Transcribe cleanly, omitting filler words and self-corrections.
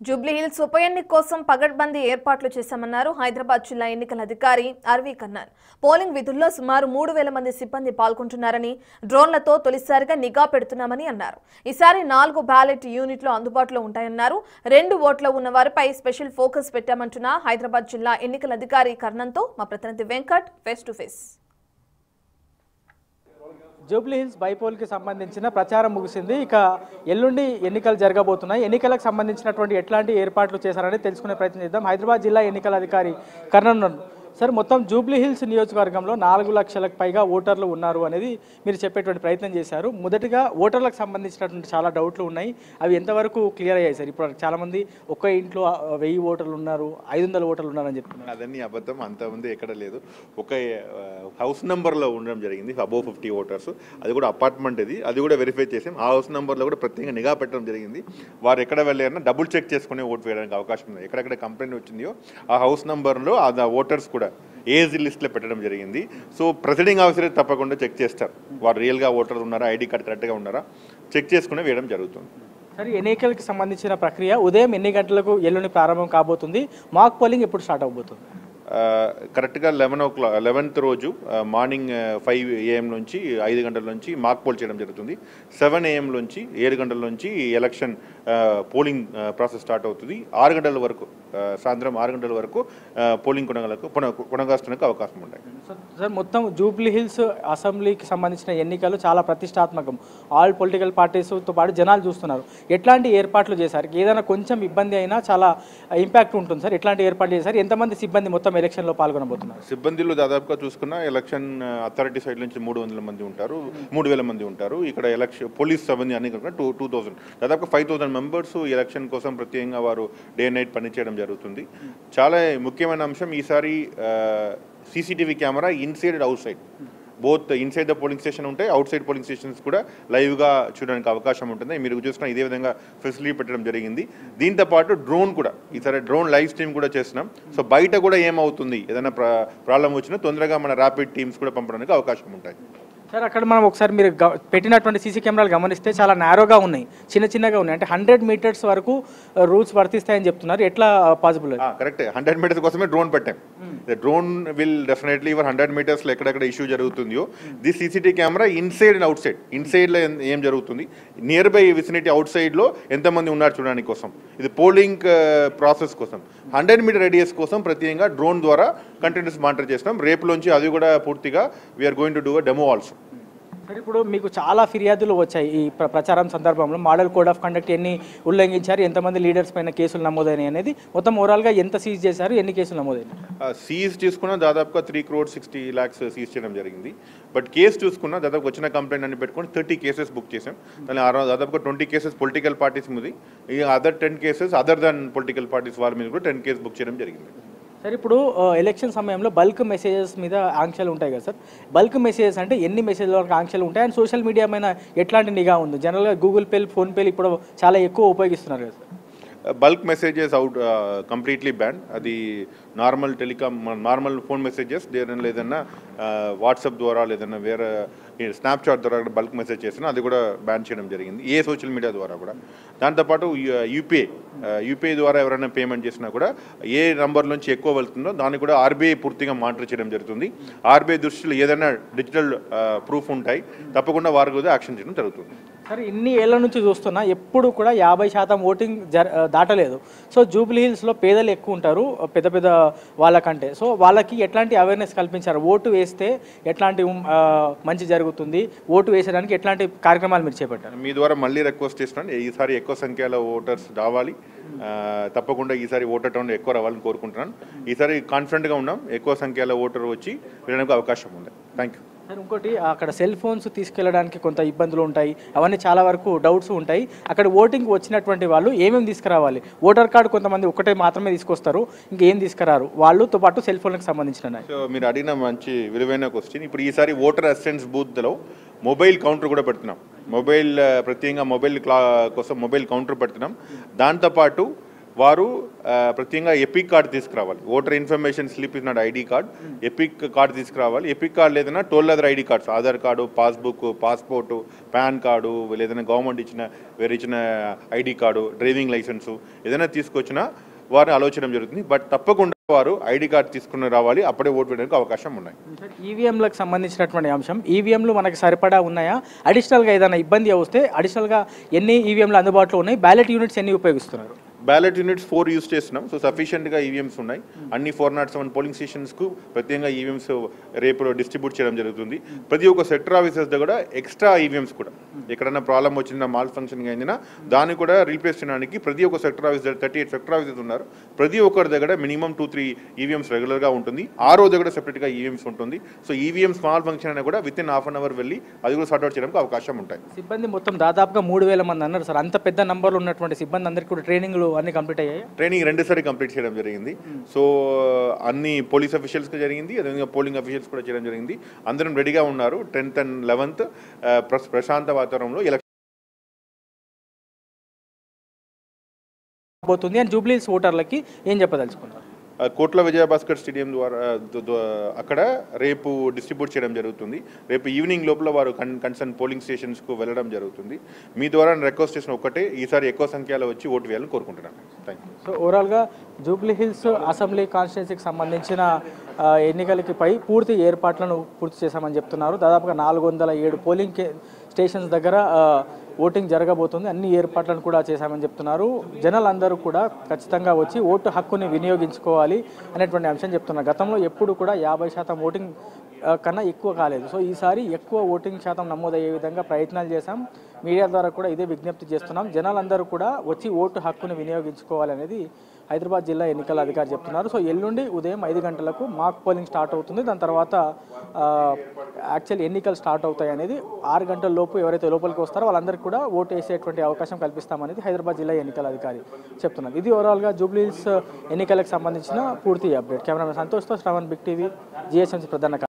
జూబ్లీహిల్స్ ఉప ఎన్నిక కోసం పగడ్బందీ ఏర్పాట్లు చేశామన్నారు హైదరాబాద్ జిల్లా ఎన్నికల అధికారి అర్వీ కన్నన్. పోలింగ్ విధుల్లో సుమారు 3000 మంది సిబ్బంది పాల్గొంటున్నారని, డ్రోన్లతో తొలిసారిగా నిఘా పెడుతున్నామని అన్నారు. ఈసారి 4 బ్యాలెట్ యూనిట్లు అందుబాటులో ఉంటాయన్నారు. 2 ఓట్ల ఉన్న వారిపై స్పెషల్ ఫోకస్ పెట్టామంటున్న హైదరాబాద్ జిల్లా ఎన్నికల అధికారి కన్నన్తో మా ప్రతినిధి Venkat face to face. Jubilee Hills బైపోల్కి సంబంధించిన ప్రచారం ముగిసింది. ఇక ఎల్లుండి ఎన్నికలు జరగబోతున్నాయి. ఎన్నికలకు సంబంధించినటువంటి ఎట్లాంటి ఏర్పాట్లు చేశారని తెలుసుకునే ప్రయత్నం చేద్దాం. హైదరాబాద్ జిల్లా ఎన్నికల అధికారి కర్ణన్ సార్, మొత్తం జూబ్లీహిల్స్ నియోజకవర్గంలో 4 లక్షలకు పైగా ఓటర్లు ఉన్నారు అనేది మీరు చెప్పేటువంటి ప్రయత్నం చేశారు. మొదటిగా ఓటర్లకు సంబంధించినటువంటి చాలా డౌట్లు ఉన్నాయి. అవి ఎంతవరకు క్లియర్ అయ్యాయి సార్? ఇప్పుడు చాలామంది ఒక్క ఇంట్లో 1000 ఓటర్లు ఉన్నారు, 500 ఓటర్లు ఉన్నారని చెప్తున్నారు. అదన్నీ అబద్ధం. అంతమంది ఎక్కడ లేదు. ఒక హౌస్ నెంబర్లో ఉండడం జరిగింది, అబోవ్ 50 ఓటర్స్. అది కూడా అపార్ట్మెంట్, అది కూడా వెరిఫై చేసాం. ఆ హౌస్ నెంబర్లో కూడా ప్రత్యేకంగా నిఘా పెట్టడం జరిగింది. వారు ఎక్కడ వెళ్ళారన్నా డబుల్ చెక్ చేసుకుని ఓటు వేయడానికి అవకాశం ఉంది. ఎక్కడెక్కడ కంప్లైంట్ వచ్చిందో ఆ హౌస్ నెంబర్లో ఆ ఓటర్స్ కూడా ఏజ్ లిస్ట్లో పెట్టడం జరిగింది. సో ప్రెసిడింగ్ ఆఫీసర్ తప్పకుండా చెక్ చేస్తారు, వారు రియల్గా ఓటర్ ఉన్నారా, ఐడి కార్డ్ కరెక్ట్గా ఉన్నారా చెక్ చేసుకుని వేయడం జరుగుతుంది. సరే, ఎన్నికలకు సంబంధించిన ప్రక్రియ ఉదయం ఎన్ని గంటలకు ఎల్లుండి ప్రారంభం కాబోతుంది? మాక్ పోలింగ్ ఎప్పుడు స్టార్ట్ అవబోతుంది? కరెక్ట్గా 11th రోజు మార్నింగ్ 5 AM నుంచి 5 గంటల నుంచి మాక్ పోల్ చేయడం జరుగుతుంది. 7 AM నుంచి 7 గంటల నుంచి ఎలక్షన్ పోలింగ్ ప్రాసెస్ స్టార్ట్ అవుతుంది. 6 గంటల వరకు, సాయంత్రం 6 గంటల వరకు పోలింగ్ కొనసాగడానికి అవకాశం ఉంటాయి. సార్, మొత్తం జూబ్లీహిల్స్ అసెంబ్లీకి సంబంధించిన ఎన్నికలు చాలా ప్రతిష్టాత్మకం. ఆల్ పొలిటికల్ పార్టీస్తో పాటు జనాలు చూస్తున్నారు. ఎట్లాంటి ఏర్పాట్లు చేశారు? ఏదైనా కొంచెం ఇబ్బంది అయినా చాలా ఇంపాక్ట్ ఉంటుంది సార్. ఎట్లాంటి ఏర్పాట్లు చేశారు? ఎంతమంది సిబ్బంది మొత్తం ఎలక్షన్లో పాల్గొనబోతున్నారు? సిబ్బందిలో దాదాపుగా చూసుకున్న ఎలక్షన్ అథారిటీ సైడ్ నుంచి 300 మంది ఉంటారు, 3000 మంది ఉంటారు. ఇక్కడ ఎలక్షన్ పోలీస్ సిబ్బంది అన్ని 2000, దాదాపుగా 5000 మెంబర్స్ ఎలక్షన్ కోసం ప్రత్యేకంగా వారు డే నైట్ పనిచేయడం జరుగుతుంది. చాలా ముఖ్యమైన అంశం ఈసారి CCTV camera inside and out side, both inside the polling station ఉంటాయి, అవుట్ సైడ్ పోలింగ్ స్టేషన్స్ కూడా లైవ్గా చూడడానికి అవకాశం ఉంటుంది. మీరు చూసిన ఇదే విధంగా ఫెసిలిటీ పెట్టడం జరిగింది. దీంతో పాటు డ్రోన్ కూడా, ఈసారి డ్రోన్ లైవ్ స్ట్రీమ్ కూడా చేస్తున్నాం. సో బయట కూడా ఏమవుతుంది, ఏదైనా ప్రాబ్లం వచ్చినా తొందరగా మన ర్యాపిడ్ టీమ్స్ కూడా పంపడానికి అవకాశం ఉంటాయి. సార్, అక్కడ మనం ఒకసారి మీరు పెట్టినటువంటి సీసీ కెమెరాలు గమనిస్తే చాలా నేరోగా ఉన్నాయి, చిన్నగా ఉన్నాయి. అంటే 100 మీటర్స్ వరకు రూల్స్ వర్తిస్తాయని చెప్తున్నారు. ఎట్లా పాసిబుల్? కరెక్ట్, 100 మీటర్స్ కోసమే డ్రోన్ పెట్టాం. డ్రోన్ విల్ డెఫినెట్లీ ఇవర్ 100 మీటర్స్లో ఎక్కడెక్కడ ఇష్యూ జరుగుతుందో the CCTV camera inside and outside. ఇన్సైడ్లో ఏం జరుగుతుంది, నియర్ బై విసినిటీ అవుట్ సైడ్లో ఎంతమంది ఉన్నారు చూడడానికి కోసం, ఇది పోలింగ్ ప్రాసెస్ కోసం 100 మీటర్ రేడియస్ కోసం ప్రత్యేకంగా డ్రోన్ ద్వారా కంటిన్యూస్ మానిటర్ చేస్తున్నాం. రేపులోంచి అది కూడా పూర్తిగా we are going to do a demo also. Sir, ఇప్పుడు మీకు చాలా ఫిర్యాదులు వచ్చాయి ఈ ప్రచారం సందర్భంలో. మోడల్ కోడ్ ఆఫ్ కండక్ట్ ఎన్ని ఉల్లంఘించారు, ఎంతమంది లీడర్స్ పైన కేసులు నమోదైనాయి అనేది, మొత్తం ఓవరాల్గా ఎంత సీజ్ చేశారు, ఎన్ని కేసులు నమోదైనాయి? సీజ్ చేసుకున్న దాదాపుగా 3,60,00,000 సీజ్ చేయడం జరిగింది. బట్ కేసు చూసుకున్న దాదాపు వచ్చిన కంప్లైంట్ అన్ని పెట్టుకొని 30 కేసెస్ బుక్ చేసాం. దాని దాదాపుగా 20 కేసెస్ పొలిటికల్ పార్టీస్ మీద, ఈ other 10 cases other than political parties వాళ్ళ మీద కూడా 10 కేసు బుక్ చేయడం జరిగింది. సార్, ఇప్పుడు ఎలక్షన్ సమయంలో బల్క్ మెసేజెస్ మీద ఆంక్షలు ఉంటాయి కదా సార్. బల్క్ మెసేజెస్ అంటే ఎన్ని మెసేజ్ల వరకు ఆంక్షలు ఉంటాయి? అండ్ సోషల్ మీడియా మీద ఎట్లాంటి నిఘా ఉంది? జనరల్గా గూగుల్ పే, ఫోన్పేలు ఇప్పుడు చాలా ఎక్కువ ఉపయోగిస్తున్నారు కదా sir. Bulk messages out completely ban. అది normal telecom, normal phone messages లేదన్నా వాట్సాప్ ద్వారా లేదన్నా వేరే స్నాప్చాట్ ద్వారా కూడా బల్క్ మెసేజ్ చేసినా అది కూడా బ్యాన్ చేయడం జరిగింది, ఏ సోషల్ మీడియా ద్వారా కూడా. దాంతోపాటు యూపీఐ ద్వారా ఎవరైనా పేమెంట్ చేసినా కూడా ఏ నంబర్ నుంచి ఎక్కువ వెళ్తుందో దాన్ని కూడా RBI పూర్తిగా మానిటర్ చేయడం జరుగుతుంది. RBI దృష్టిలో ఏదైనా డిజిటల్ ప్రూఫ్ ఉంటాయి, తప్పకుండా వారి కూడా యాక్షన్ చేయడం జరుగుతుంది. సరే, ఇన్ని ఏళ్ల నుంచి చూస్తున్నా ఎప్పుడు కూడా 50% ఓటింగ్ దాటలేదు. సో జూబ్లీహిల్స్లో పేదలు ఎక్కువ ఉంటారు, పెద్ద వాళ్ళకంటే. సో వాళ్ళకి ఎట్లాంటి అవేర్నెస్ కల్పించారు? ఓటు వేస్తే ఎట్లాంటి మంచి జరుగుతుంది, ఓటు వేసేదానికి ఎట్లాంటి కార్యక్రమాలు మీరు చేపట్టారు? మీ ద్వారా మళ్ళీ రిక్వెస్ట్ చేస్తున్నాను, ఈసారి ఎక్కువ సంఖ్యలో ఓటర్స్ రావాలి. తప్పకుండా ఈసారి ఓటర్ టౌన్ ఎక్కువ రావాలని కోరుకుంటున్నాను. ఈసారి కాన్ఫిడెంట్గా ఉన్నాం, ఎక్కువ సంఖ్యలో ఓటర్ వచ్చి వెళ్ళడానికి అవకాశం ఉంది. Thank you. సార్, ఇంకోటి, అక్కడ సెల్ ఫోన్స్ తీసుకెళ్ళడానికి కొంత ఇబ్బందులు ఉంటాయి, అవన్నీ చాలా వరకు డౌట్స్ ఉంటాయి. అక్కడ ఓటింగ్ వచ్చినటువంటి వాళ్ళు ఏమేమి తీసుకురావాలి? ఓటర్ కార్డు కొంతమంది ఒకటే మాత్రమే తీసుకొస్తారు, ఇంకేం తీసుకురారు. వాళ్ళతో పాటు సెల్ ఫోన్లకు సంబంధించిన. సో మీరు అడిగిన మంచి విలువైన క్వశ్చన్. ఇప్పుడు ఈసారి ఓటర్ అసిస్టెన్స్ బూత్లో మొబైల్ కౌంటర్ కూడా పెడుతున్నాం. ప్రత్యేకంగా మొబైల్ కోసం మొబైల్ కౌంటర్ పెడుతున్నాం. దాంతోపాటు వారు ప్రత్యేకంగా ఎపిక్ కార్డు తీసుకురావాలి. Voter information slip is not ID card, EPIC card తీసుకురావాలి. ఎపిక్ కార్డు లేదన్నా టోల్ other ID cards, Aadhaar card, passbook, passport, PAN card, లేదన్నా గవర్నమెంట్ ఇచ్చిన వేరే ఇచ్చిన ఐడి కార్డు, డ్రైవింగ్ లైసెన్సు ఏదైనా తీసుకొచ్చినా వారిని ఆలోచన జరుగుతుంది. బట్ తప్పకుండా వారు ఐడి కార్డు తీసుకుని రావాలి, అప్పుడే ఓటు వేయడానికి అవకాశం ఉన్నాయి. ఈవీఎంలకు సంబంధించినటువంటి అంశం, ఈవీఎంలు మనకి సరిపడా ఉన్నాయా? అడిషనల్గా ఏదైనా ఇబ్బంది వస్తే అడిషనల్గా ఎన్ని ఈవీఎంలు అందుబాటులో ఉన్నాయి? బ్యాలెట్ యూనిట్స్ ఎన్ని ఉపయోగిస్తున్నారు? బ్యాలెట్ యూనిట్స్ 4 యూజ్ చేస్తున్నాం. సో సఫిషియెంట్గా ఈవీఎంస్ ఉన్నాయి. అన్ని 407 పోలింగ్ స్టేషన్స్కు ప్రత్యేకంగా ఈవీఎంస్ రేపు డిస్ట్రిబ్యూట్ చేయడం జరుగుతుంది. ప్రతి ఒక్క సెక్టర్ ఆఫీసర్స్ దగ్గర ఎక్స్ట్రా ఈవీఎంస్ కూడా ఎక్కడన్నా ప్రాబ్లం వచ్చినా, మాల్ ఫంక్షన్గా అయినా దాన్ని కూడా రీప్లేస్ చేయడానికి ప్రతి ఒక్క సెక్టర్ ఆఫీస్ దగ్గర 38 సెక్టర్ ఆఫీసర్స్ ఉన్నారు. ప్రతి ఒక్కరి దగ్గర మినిమం 2-3 ఈవీఎంస్ రెగ్యులర్గా ఉంటుంది. ఆరో దగ్గర సెపరేట్గా ఈవీఎంస్ ఉంటుంది. సో ఈవీఎం స్మాల్ ఫంక్షన్ అయినా కూడా వితిన్ హాఫ్ అన్ అవర్ వెళ్ళి అది కూడా సార్ట్అవుట్ చేయడానికి అవకాశం ఉంటాయి. సిబ్బంది మొత్తం దాదాపుగా 3000 మంది అన్నారు సార్. అంత పెద్ద నంబర్లు ఉన్నటువంటి సిబ్బంది అందరికీ కూడా ట్రైనింగ్లు అన్ని కంప్లీట్ అయ్యాయి. ట్రైనింగ్ 2 సారి కంప్లీట్ చేయడం జరిగింది. సో అన్ని పోలీస్ అఫీషియల్స్కి జరిగింది, అదేవిధంగా పోలింగ్ అఫీషియల్స్ కూడా చేయడం జరిగింది. అందరం రెడీగా ఉన్నారు. 10th and 11th ప్రశాంత వాతావరణంలో ఎలక్షన్ పోతుంది అని జూబ్లీహిల్స్ ఓటర్లకి ఏం చెప్పదలుచుకున్నారు? కోట్ల విజయభాస్కర్ స్టేడియం ద్వారా అక్కడ రేపు డిస్ట్రిబ్యూట్ చేయడం జరుగుతుంది. రేపు ఈవినింగ్ లోపల వారు కన్సర్న్ పోలింగ్ స్టేషన్స్కు వెళ్ళడం జరుగుతుంది. మీ ద్వారా రిక్వెస్ట్ చేసిన ఒకటే, ఈసారి ఎక్కువ సంఖ్యలో వచ్చి ఓటు వేయాలని కోరుకుంటున్నాను. Thank you. సో ఓవరాల్గా జూబ్లీహిల్స్ అసెంబ్లీ కాన్స్టిట్యున్సీకి సంబంధించిన ఎన్నికలకి పూర్తి ఏర్పాట్లను పూర్తి చేశామని చెప్తున్నారు. దాదాపుగా 407 పోలింగ్ స్టేషన్స్ దగ్గర ఓటింగ్ జరగబోతుంది. అన్ని ఏర్పాట్లను కూడా చేశామని చెప్తున్నారు. జనాలందరూ కూడా ఖచ్చితంగా వచ్చి ఓటు హక్కుని వినియోగించుకోవాలి అనేటువంటి అంశం చెప్తున్నారు. గతంలో ఎప్పుడు కూడా 50% ఓటింగ్ కన్నా ఎక్కువ కాలేదు. సో ఈసారి ఎక్కువ ఓటింగ్ శాతం నమోదయ్యే విధంగా ప్రయత్నాలు చేశాం. మీడియా ద్వారా కూడా ఇదే విజ్ఞప్తి చేస్తున్నాం. జనాలందరూ కూడా వచ్చి ఓటు హక్కుని వినియోగించుకోవాలి అనేది హైదరాబాద్ జిల్లా ఎన్నికల అధికారి చెప్తున్నారు. సో ఎల్లుండి ఉదయం 5 గంటలకు మాక్ పోలింగ్ స్టార్ట్ అవుతుంది. దాని తర్వాత యాక్చువల్ ఎన్నికలు స్టార్ట్ అవుతాయి అనేది 6 గంటల లోపు ఎవరైతే లోపలికి వస్తారో వాళ్ళందరికీ కూడా ఓటు వేసేటువంటి అవకాశం కల్పిస్తామనేది హైదరాబాద్ జిల్లా ఎన్నికల అధికారి చెప్తున్నారు. ఇది ఓవరాల్గా జూబ్లీహిల్స్ ఎన్నికలకు సంబంధించిన పూర్తి అప్డేట్. కెమెరామెన్ సంతోష్తో శ్రవణ్, బిగ్ టీవీ, జిహెచ్ఎంసీ ప్రధాన